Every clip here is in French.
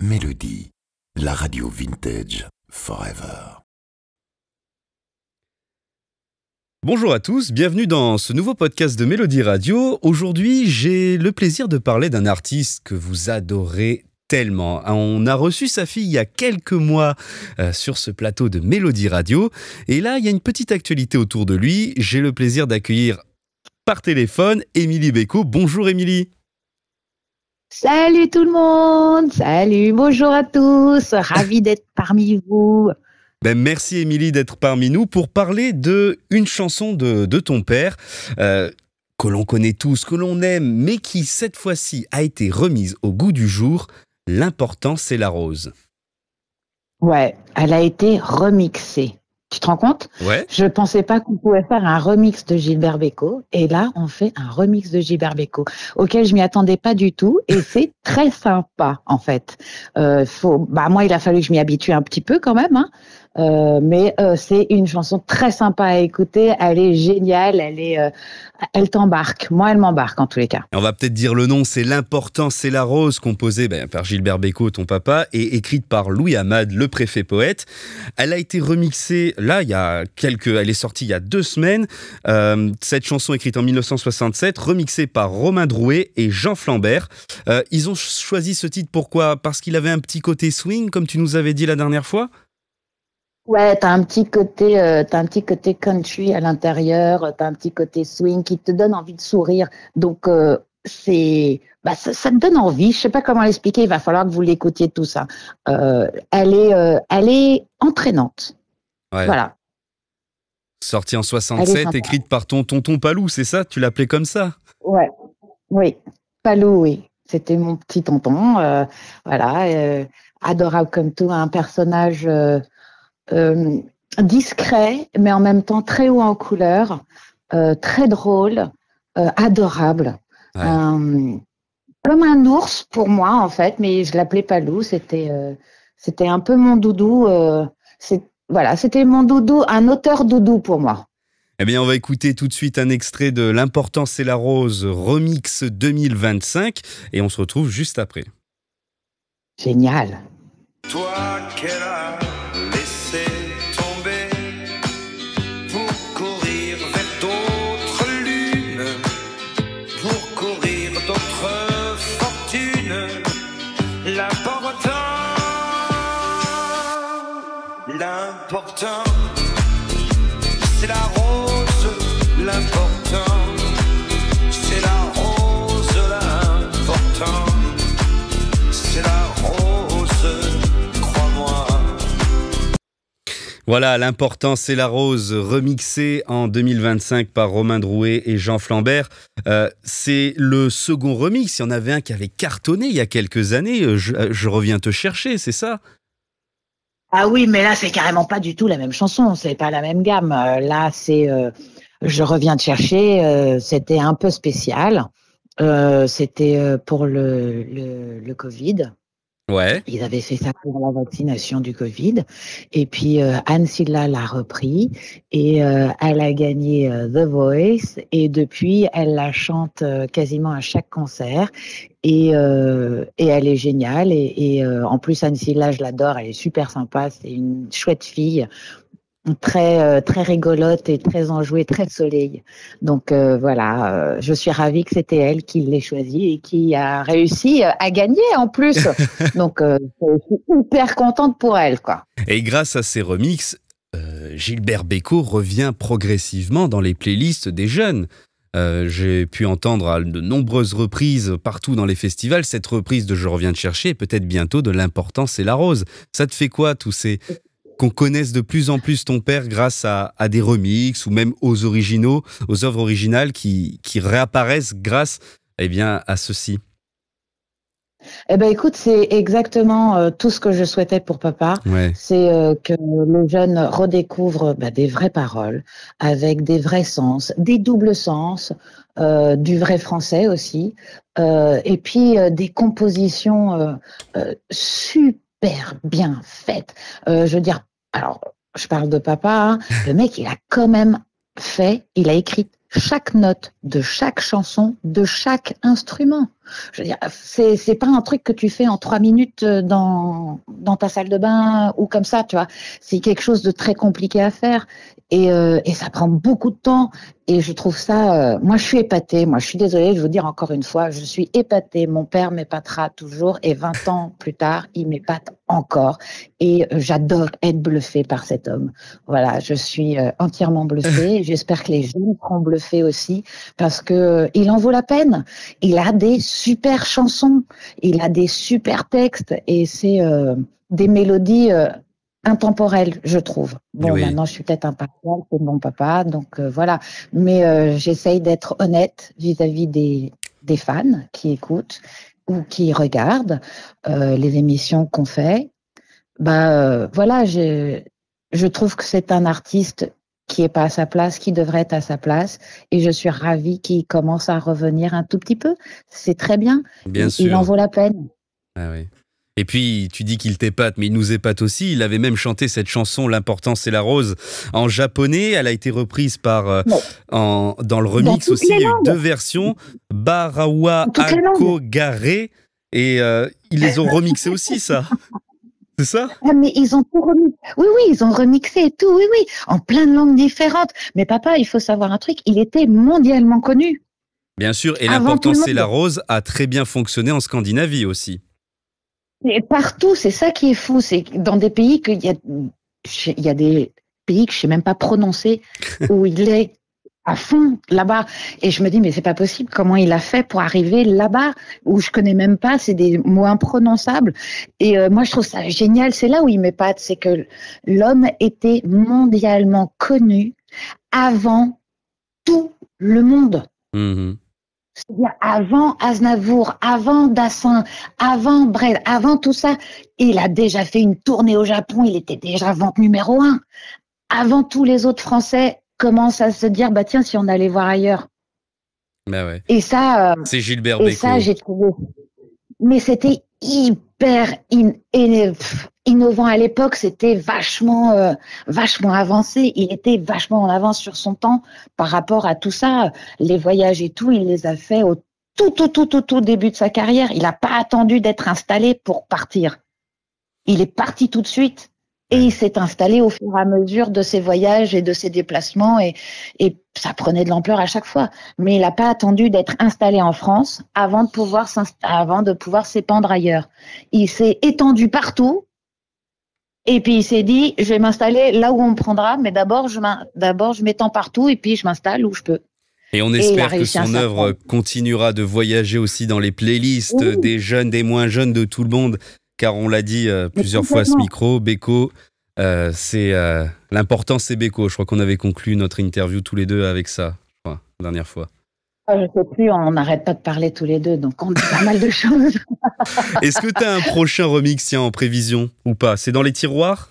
Mélodie, la radio vintage forever. Bonjour à tous, bienvenue dans ce nouveau podcast de Mélodie Radio. Aujourd'hui, j'ai le plaisir de parler d'un artiste que vous adorez tellement. On a reçu sa fille il y a quelques mois sur ce plateau de Mélodie Radio. Et là, il y a une petite actualité autour de lui. J'ai le plaisir d'accueillir par téléphone Émilie Bécaud. Bonjour Émilie. Salut tout le monde, salut, bonjour à tous, ravi d'être parmi vous. Merci Émilie d'être parmi nous pour parler d'une chanson de ton père que l'on connaît tous, que l'on aime, mais qui cette fois-ci a été remise au goût du jour. L'important, c'est la rose. Ouais, elle a été remixée. Tu te rends compte ? Ouais. Je pensais pas qu'on pouvait faire un remix de Gilbert Bécaud. Et là, on fait un remix de Gilbert Bécaud, auquel je m'y attendais pas du tout. Et c'est très sympa, en fait. Moi, il a fallu que je m'y habitue un petit peu quand même. Mais c'est une chanson très sympa à écouter. Elle est géniale. Elle t'embarque. Moi, elle m'embarque en tous les cas. On va peut-être dire le nom. C'est L'important, c'est la rose, composée par Gilbert Bécaud, ton papa, et écrite par Louis Amade, le préfet poète. Elle a été remixée. Là, elle est sortie il y a 2 semaines. Cette chanson écrite en 1967, remixée par Romain Drouet et Jean Flambert. Ils ont choisi ce titre pourquoi ? Parce qu'il avait un petit côté swing, comme tu nous avais dit la dernière fois ? Ouais, t'as un petit côté country à l'intérieur, t'as un petit côté swing qui te donne envie de sourire. Donc ça te donne envie. Je sais pas comment l'expliquer. Il va falloir que vous l'écoutiez tout ça. Elle est entraînante. Ouais. Voilà. Sortie en 67, écrite par ton tonton Palou, c'est ça ? Tu l'appelais comme ça ? Ouais. Oui. Palou, oui. C'était mon petit tonton. Adorable comme tout, un personnage discret, mais en même temps très haut en couleur, très drôle, adorable. Ouais. Comme un ours pour moi, en fait, mais je l'appelais Palou. C'était un peu mon doudou. C'était mon doudou, un auteur doudou pour moi. Eh bien, on va écouter tout de suite un extrait de L'important, c'est la rose, remix 2025, et on se retrouve juste après. Génial. Toi qu'elle a laissé tomber pour courir vers d'autres lunes, pour courir d'autres fortunes. L'important, c'est la rose. L'important, c'est la rose. L'important, c'est la rose. Crois-moi. Voilà, L'important, c'est la rose, remixée en 2025 par Romain Drouet et Jean Flambert. C'est le second remix. Il y en avait un qui avait cartonné il y a quelques années. Je reviens te chercher, c'est ça ? Ah oui, mais là, c'est carrément pas du tout la même chanson. C'est pas la même gamme. Là, c'est Je reviens te chercher. C'était un peu spécial. C'était pour le Covid. Ouais. Ils avaient fait ça pour la vaccination du Covid. Et puis, Anne Silla l'a repris et elle a gagné The Voice. Et depuis, elle la chante quasiment à chaque concert. Et elle est géniale. Et en plus, Anne Silla, je l'adore. Elle est super sympa. C'est une chouette fille. Très très rigolote et très enjouée, très soleil. Donc je suis ravie que c'était elle qui l'ait choisie et qui a réussi à gagner en plus. Donc je suis hyper contente pour elle, quoi. Et grâce à ces remixes, Gilbert Bécaud revient progressivement dans les playlists des jeunes. J'ai pu entendre à de nombreuses reprises partout dans les festivals cette reprise de Je reviens te chercher, et peut-être bientôt de L'important, c'est la rose. Ça te fait quoi, qu'on connaisse de plus en plus ton père grâce à des remixes ou même aux œuvres originales qui réapparaissent grâce à ceci? Eh ben écoute, c'est exactement tout ce que je souhaitais pour papa. Ouais. C'est que le jeune redécouvre des vraies paroles, avec des vrais sens, des doubles sens, du vrai français aussi, et puis des compositions super bien faites. Je veux dire, alors je parle de papa, le mec il a quand même il a écrit chaque note de chaque chanson, de chaque instrument. Je veux dire, c'est pas un truc que tu fais en 3 minutes dans ta salle de bain ou comme ça, tu vois. C'est quelque chose de très compliqué à faire et ça prend beaucoup de temps. Et je trouve ça, moi je suis épatée. Moi je suis désolée de vous dire encore une fois, je suis épatée. Mon père m'épatera toujours et 20 ans plus tard, il m'épate encore. Et j'adore être bluffée par cet homme. Voilà, je suis entièrement bluffée. J'espère que les jeunes seront bluffés aussi parce que il en vaut la peine. Il a des super chansons, il a des super textes et c'est des mélodies intemporelles, je trouve. Bon, Oui. maintenant, je suis peut-être impartiale, c'est mon papa, donc voilà. Mais j'essaye d'être honnête vis-à-vis des fans qui écoutent ou qui regardent les émissions qu'on fait. Voilà, je trouve que c'est un artiste qui est pas à sa place, qui devrait être à sa place, et je suis ravie qu'il commence à revenir un tout petit peu. C'est très bien. Bien Il en sûr. vaut la peine. Ah oui. Et puis, tu dis qu'il t'épate, mais il nous épate aussi. Il avait même chanté cette chanson, L'important c'est la rose, en japonais. Elle a été reprise par, Non. dans le Dans remix toutes aussi. les Il y a eu langues. 2 versions, Barawa Dans toutes les langues. Akogare. Et ils les ont remixés aussi, ça. C'est ça? Ah, mais ils ont tout remixé. Oui, oui, ils ont remixé et tout, oui, oui, en plein de langues différentes. Mais papa, il faut savoir un truc, il était mondialement connu. Bien sûr. Et Avant L'important tout le c'est la monde. rose a très bien fonctionné en Scandinavie aussi. Et partout, c'est ça qui est fou, c'est que dans des pays il y a des pays que je sais même pas prononcer où il est à fond là-bas. Et je me dis, mais c'est pas possible. Comment il a fait pour arriver là-bas où je connais même pas, c'est des mots imprononçables. Et moi, je trouve ça génial. C'est là où il m'épate, c'est que l'homme était mondialement connu avant tout le monde. Mhm. C'est-à-dire avant Aznavour, avant Dassin, avant Brel, avant tout ça, il a déjà fait une tournée au Japon, il était déjà vente numéro 1. Avant tous les autres Français commencent à se dire, bah tiens, si on allait voir ailleurs. Bah ouais. Et ça, C'est Gilbert et Bécaud. ça, j'ai trouvé. Mais c'était hyper innovant à l'époque, c'était vachement avancé. Il était vachement en avance sur son temps par rapport à tout ça. Les voyages et tout, il les a fait au tout début de sa carrière. Il n'a pas attendu d'être installé pour partir. Il est parti tout de suite. Et il s'est installé au fur et à mesure de ses voyages et de ses déplacements et ça prenait de l'ampleur à chaque fois. Mais il n'a pas attendu d'être installé en France avant de pouvoir s'épandre ailleurs. Il s'est étendu partout et puis il s'est dit, je vais m'installer là où on me prendra, mais d'abord je m'étends partout et puis je m'installe où je peux. Et on il a espère que réussi à son ça. œuvre continuera de voyager aussi dans les playlists Oui. des jeunes, des moins jeunes, de tout le monde. Car on l'a dit plusieurs fois à ce complètement. micro, Bécaud, c'est l'important c'est Bécaud. Je crois qu'on avait conclu notre interview tous les deux avec ça, je crois, la dernière fois. Je sais plus, on n'arrête pas de parler tous les deux, donc on dit pas mal de choses. Est-ce que tu as un prochain remix, tiens, en prévision ou pas? C'est dans les tiroirs?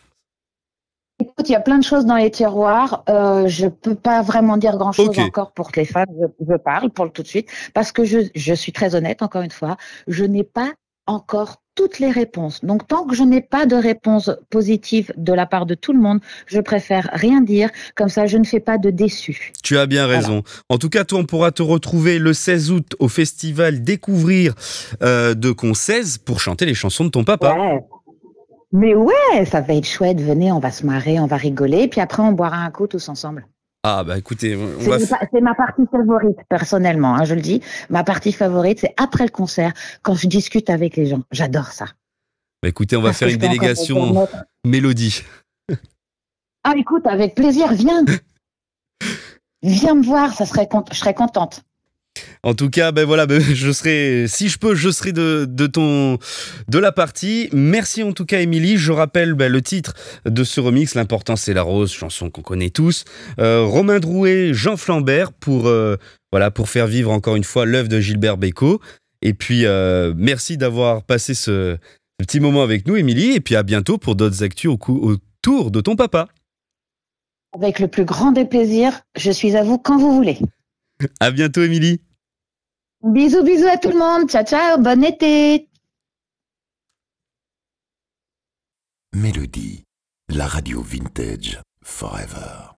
Écoute, il y a plein de choses dans les tiroirs. Je peux pas vraiment dire grand-chose Ok. encore pour les fans. Je parle pour tout de suite parce que je suis très honnête, encore une fois. Je n'ai pas encore toutes les réponses. Donc, tant que je n'ai pas de réponse positive de la part de tout le monde, je préfère rien dire. Comme ça, je ne fais pas de déçus. Tu as bien raison. En tout cas, toi, on pourra te retrouver le 16 août au festival Découvrir de Concèze pour chanter les chansons de ton papa. Ouais. Mais ouais, ça va être chouette. Venez, on va se marrer, on va rigoler. Puis après, on boira un coup tous ensemble. Ah bah écoutez, on va C'est ma partie favorite, personnellement, hein, je le dis. Ma partie favorite, c'est après le concert, quand je discute avec les gens. J'adore ça. Bah écoutez, on va Parce faire que une je peux encore me délégation permettre. mélodie. Ah, écoute, avec plaisir, viens. Viens me voir, je serais contente. En tout cas, ben voilà, je serai, si je peux, je serai de la partie. Merci en tout cas, Émilie. Je rappelle le titre de ce remix. L'important, c'est la rose, chanson qu'on connaît tous. Romain Drouet, Jean Flambert pour faire vivre encore une fois l'œuvre de Gilbert Bécaud. Et puis, merci d'avoir passé ce petit moment avec nous, Émilie. Et puis à bientôt pour d'autres actus autour de ton papa. Avec le plus grand des plaisirs, je suis à vous quand vous voulez. À bientôt, Émilie. Bisous, bisous à tout le monde. Ciao, ciao, bon été. Mélodie, la radio vintage forever.